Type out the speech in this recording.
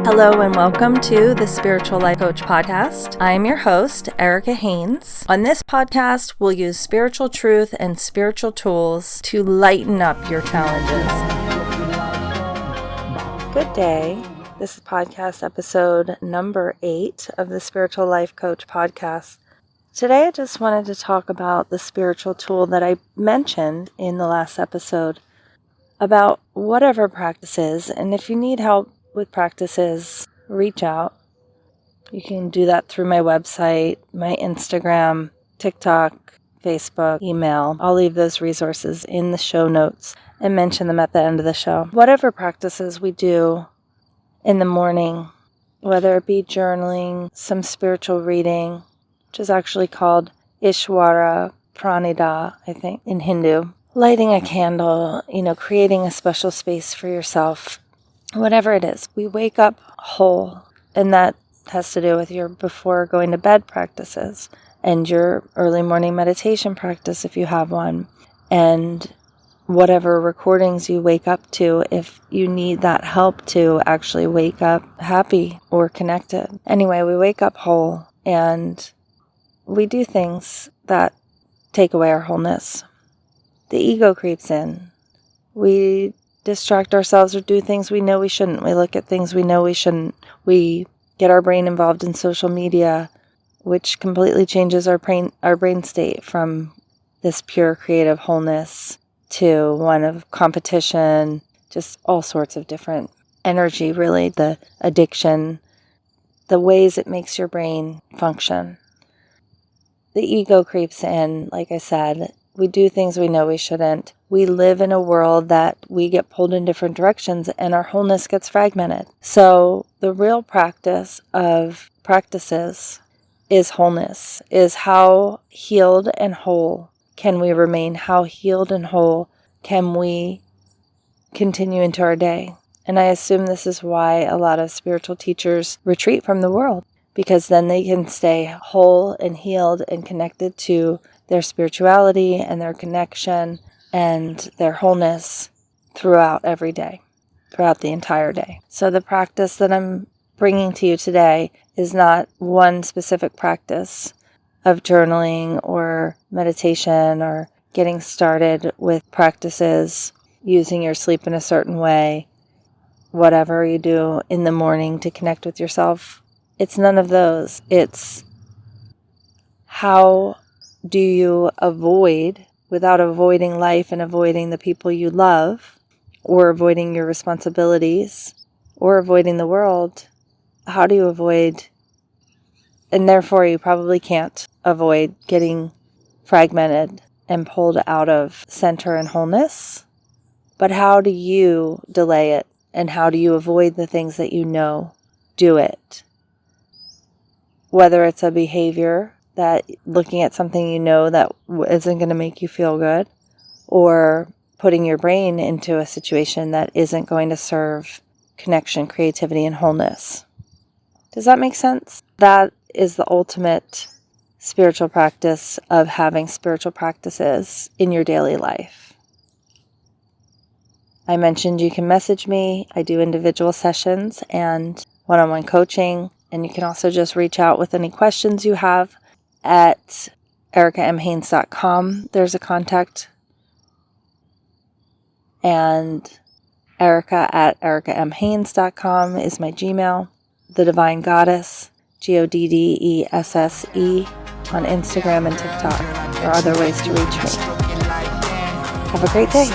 Hello and welcome to the Spiritual Life Coach Podcast. I am your host, Erica Haynes. On this podcast, we'll use spiritual truth and spiritual tools to lighten up your challenges. Good day. This is podcast episode number 8 of the Spiritual Life Coach Podcast. Today, I just wanted to talk about the spiritual tool that I mentioned in the last episode about whatever practices. And if you need help with practices, reach out. You can do that through my website, my Instagram, TikTok, Facebook, email. I'll leave those resources in the show notes and mention them at the end of the show. Whatever practices we do in the morning, whether it be journaling, some spiritual reading, which is actually called Ishwara Pranidha, I think, in Hindu. Lighting a candle, creating a special space for yourself. Whatever it is, we wake up whole, and that has to do with your before going to bed practices and your early morning meditation practice if you have one, and whatever recordings you wake up to if you need that help to actually wake up happy or connected. Anyway, we wake up whole and we do things that take away our wholeness. The ego creeps in. We distract ourselves or do things we know we shouldn't. We look at things we know we shouldn't. We get our brain involved in social media, which completely changes our brain state from this pure creative wholeness to one of competition, just all sorts of different energy, really, the addiction, the ways it makes your brain function. The ego creeps in, like I said. We do things we know we shouldn't. We live in a world that we get pulled in different directions and our wholeness gets fragmented. So the real practice of practices is wholeness, is how healed and whole can we remain? How healed and whole can we continue into our day? And I assume this is why a lot of spiritual teachers retreat from the world, because then they can stay whole and healed and connected to their spirituality and their connection and their wholeness throughout every day, throughout the entire day. So the practice that I'm bringing to you today is not one specific practice of journaling or meditation or getting started with practices, using your sleep in a certain way, whatever you do in the morning to connect with yourself. It's none of those. It's how do you avoid, without avoiding life and avoiding the people you love, or avoiding your responsibilities, or avoiding the world, how do you avoid, and therefore you probably can't avoid getting fragmented and pulled out of center and wholeness, but how do you delay it, and how do you avoid the things that you know do it? Whether it's a behavior that looking at something you know that isn't going to make you feel good, or putting your brain into a situation that isn't going to serve connection, creativity, and wholeness. Does that make sense? That is the ultimate spiritual practice of having spiritual practices in your daily life. I mentioned you can message me. I do individual sessions and one-on-one coaching, and you can also just reach out with any questions you have at ericamhaynes.com. There's a contact. And Erica at ericamhaynes.com is my Gmail. The Divine Goddess, GODDESSE, on Instagram and TikTok. There are other ways to reach me. Have a great day.